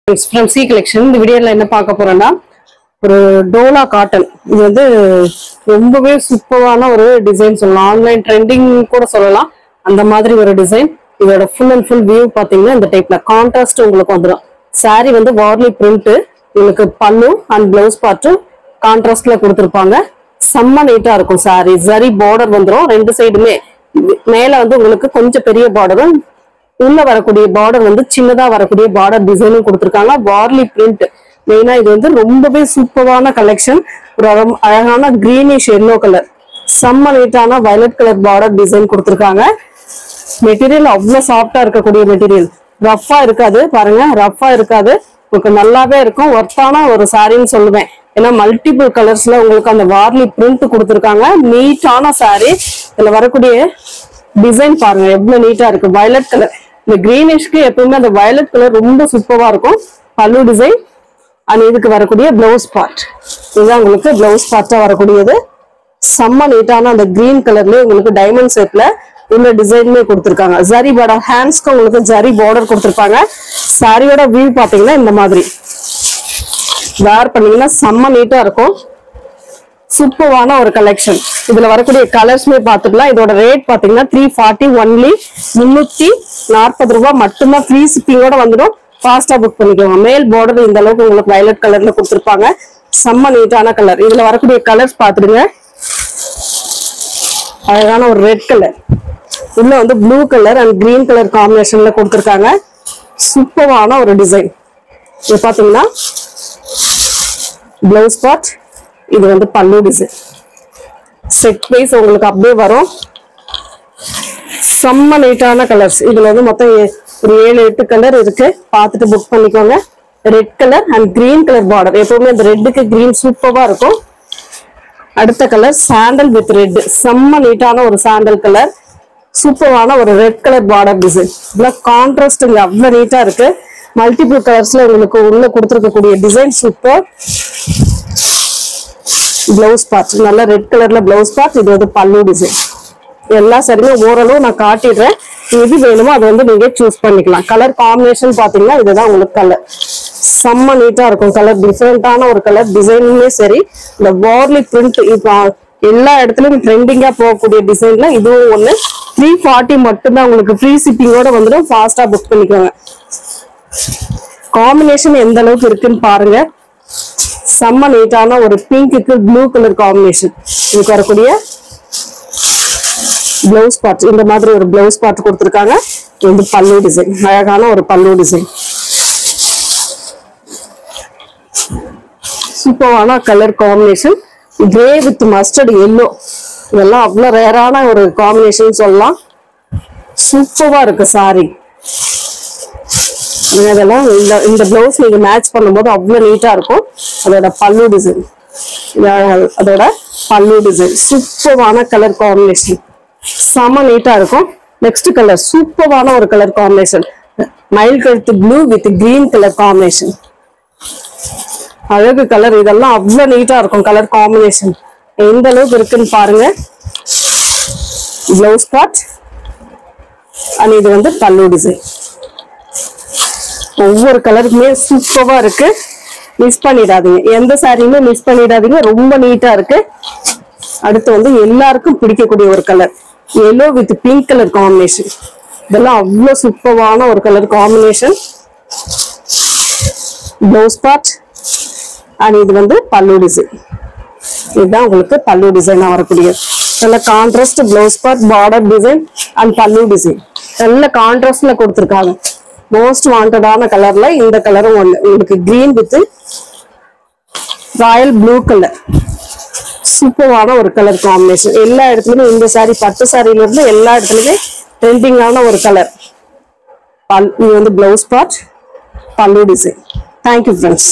From C collection இந்த வீடியோல என்ன பார்க்க போறோம்னா ஒரு டோலா காட்டன் இது வந்து ரொம்பவே சூப்பரான ஒரு டிசைன் சொல்லலாம் ஆன்லைன் ட்ரெண்டிங் கூட சொல்லலாம் அந்த மாதிரி ஒரு டிசைன் இதோட ஃபுல் அண்ட் ஃபுல் வியூ பாத்தீங்கன்னா இந்த டைப்ல கான்ட்ராஸ்ட் உங்களுக்கு வந்துரும் saree வந்து வார்லி பிரிண்ட் உங்களுக்கு பல்லு அண்ட் ப்ளவுஸ் பார்ட் கான்ட்ராஸ்ட்ல கொடுத்திருப்பாங்க செம்ம நீட்டா இருக்கும் saree ஜரி border வந்துரும் ரெண்டு சைடுமே மேல வந்து உங்களுக்கு கொஞ்சம் பெரிய border உள்ள வரக்கூடிய பார்டர் வந்து சின்னதா வரக்கூடிய பார்டர் டிசைனும் கொடுத்திருக்காங்க வார்லி பிரிண்ட் மெயினா இது வந்து ரொம்பவே சூப்பரான கலெக்ஷன் ஒரு அழகான கிரீனிஷ் எல்லோ கலர் செம்ம நீட்டான வயலட் கலர் பார்டர் டிசைன் கொடுத்திருக்காங்க மெட்டீரியல் அவ்வளவு சாஃப்டா இருக்கக்கூடிய மெட்டீரியல் ரஃபா இருக்காது பாருங்க ரஃபா இருக்காது உங்களுக்கு நல்லாவே இருக்கும் ஒர்த்தான ஒரு சாரின்னு சொல்லுவேன் ஏன்னா மல்டிபிள் கலர்ஸ்ல உங்களுக்கு அந்த வார்லி பிரிண்ட் கொடுத்திருக்காங்க நீட்டான சாரி இதுல வரக்கூடிய டிசைன் பாருங்க எவ்வளவு நீட்டா இருக்கு வயலட் கலர் இந்த கிரீனிஷ்க்கு எப்பவுமே அந்த வயலட் கலர் ரொம்ப சூப்பரா இருக்கும் பல்லு டிசைன் அண்ட் இதுக்கு வரக்கூடிய பிளவுஸ் பார்ட் இதுதான் உங்களுக்கு பிளவுஸ் பார்ட்டா வரக்கூடியது செம்ம நீட்டான அந்த கிரீன் கலர்ல உங்களுக்கு டைமண்ட் ஷேப்ல உள்ள டிசைனுமே கொடுத்திருக்காங்க ஜரி பார்டர் ஹேண்ட்ஸ்க்கு உங்களுக்கு ஜரி பார்டர் கொடுத்திருப்பாங்க சாரியோட வியூ பாத்தீங்கன்னா இந்த மாதிரி வேர் பண்ணீங்கன்னா செம்ம நீட்டா இருக்கும் சூப்பரான ஒரு கலெக்ஷன் இதுல வரக்கூடிய கலர்ஸ்மே பாத்துக்கலாம் இதோட ரேட் பாத்தீங்கன்னா 340 ஒன்லி 340 ரூபாய் மட்டும்தான் ஃப்ரீ ஷிப்பிங்கோட வந்துடும் ஃபாஸ்டா புக் பண்ணிக்கோங்க மேல் பார்டர் இந்த அளவுக்கு உங்களுக்கு வயலட் கலர்ல கொடுத்திருப்பாங்க செம்ம நீட்டான கலர் இதுல வரக்கூடிய கலர்ஸ் பாத்துடுங்க அழகான ஒரு ரெட் கலர் உள்ள வந்து blue colour and green colour காம்பினேஷன்ல கொடுத்திருக்காங்க சூப்பரான ஒரு டிசைன் இது பாத்தீங்கன்னா பிளவுஸ் பார்ட் இது வந்து பல்லு டிசைன் செட் வைஸ் உங்களுக்கு அப்படியே வரும் செம்ம நீட்டான கலர்ஸ் இதுல வந்து மொத்தம் ஒரு 7-8 கலர் இருக்கு பார்த்துட்டு புக் பண்ணிக்கோங்க red colour and green colour border எப்பவுமே இந்த ரெட்டுக்கு கிரீன் சூப்பரா இருக்கும் அடுத்த கலர் சாண்டல் வித் ரெட் செம்ம நீட்டான ஒரு சாண்டல் கலர் சூப்பரான ஒரு ரெட் கலர் பார்டர் டிசைன் இதெல்லாம் கான்ட்ராஸ்ட் இங்க அவ்வளவு நீட்டா இருக்கு மல்டிபிள் கலர்ஸ்ல உங்களுக்கு உள்ள கொடுத்துருக்கக்கூடிய டிசைன் சூப்பர் பிளவுஸ் பார்ட் நல்ல ரெட் கலர்ல பிளவுஸ் பார்ட் இது வந்து பல்லு டிசைன் எல்லா சரியுமே ஓரளவு நான் காட்டிடுறேன் எது வேணுமோ அதை வந்து நீங்க சூஸ் பண்ணிக்கலாம் கலர் காம்பினேஷன் பாத்தீங்கன்னா இதுதான் உங்களுக்கு கலர் செம்ம நீட்டா இருக்கும் கலர் டிஃபரெண்டான ஒரு கலர் டிசைனுமே சரி இந்த வார்லி பிரிண்ட் இப்போ எல்லா இடத்துலயும் ட்ரெண்டிங்கா போகக்கூடிய டிசைன்ல இதுவும் ஒண்ணு 340 மட்டும்தான் உங்களுக்கு ஃப்ரீ ஷிப்பிங்கோட வந்துடும் ஃபாஸ்டா புக் பண்ணிக்கோங்க காம்பினேஷன் எந்த அளவுக்கு இருக்குன்னு பாருங்க செம்ம நீட்டான ஒரு பிங்க்கு ப்ளூ கலர் காம்பினேஷன் இதுக்கு வரக்கூடிய பிளவுஸ் பார்ட் இந்த மாதிரி ஒரு பிளவுஸ் பார்ட் கொடுத்திருக்காங்க இது வந்து பல்லு டிசைன் அழகான ஒரு பல்லு டிசைன் சூப்பரான colour combination grey with mustard yellow இதெல்லாம் அவ்வளவு ரேரான ஒரு காம்பினேஷன் சொல்லலாம் சூப்பரா இருக்கு சாரி அதெல்லாம் இந்த பிளவுஸ் நீங்க மேட்ச் பண்ணும்போது அவ்வளவு நீட்டா இருக்கும் அதோட பல்லு டிசைன் அதோட பல்லு டிசைன் சூப்பரான கலர் காம்பினேஷன் செம நீட்டா இருக்கும் நெக்ஸ்ட் கலர் சூப்பரான ஒரு கலர் காம்பினேஷன் மயில் கழுத்து blue with green colour combination அழகு கலர் இதெல்லாம் அவ்வளவு நீட்டா இருக்கும் கலர் காம்பினேஷன் எந்த அளவுக்கு இருக்குன்னு பாருங்க பிளவுஸ் பார்ட் அண்ட் இது வந்து பல்லு டிசைன் ஒவ்வொரு கலருக்குமே சூப்பரா இருக்கு மிஸ் பண்ணிடாதீங்க எந்த சாரியுமே மிஸ் பண்ணிடாதீங்க ரொம்ப நீட்டா இருக்கு அடுத்து வந்து எல்லாருக்கும் பிடிக்கக்கூடிய ஒரு colour yellow with pink colour combination இதெல்லாம் அவ்வளவு சூப்பரான ஒரு colour combination blouse part and இது வந்து பல்லு டிசைன் இதுதான் உங்களுக்கு பல்லு டிசைனா வரக்கூடிய நல்ல contrast blouse part border design and பல்லு டிசைன் நல்ல கான்ட்ராஸ்ட்ல கொடுத்திருக்காங்க மோஸ்ட் வாண்டடான கலர்ல இந்த கலரும் ஒண்ணு உங்களுக்கு green with Royal blue colour சூப்பரான ஒரு கலர் காம்பினேஷன் எல்லா இடத்துலயுமே இந்த சாரி பட்டு சாரியில இருந்து எல்லா இடத்துலயுமே ட்ரெண்டிங்கான ஒரு கலர் இது வந்து பிளவுஸ் பார்ட் பல்லு டிசைன் தேங்க்யூ ஃப்ரெண்ட்ஸ்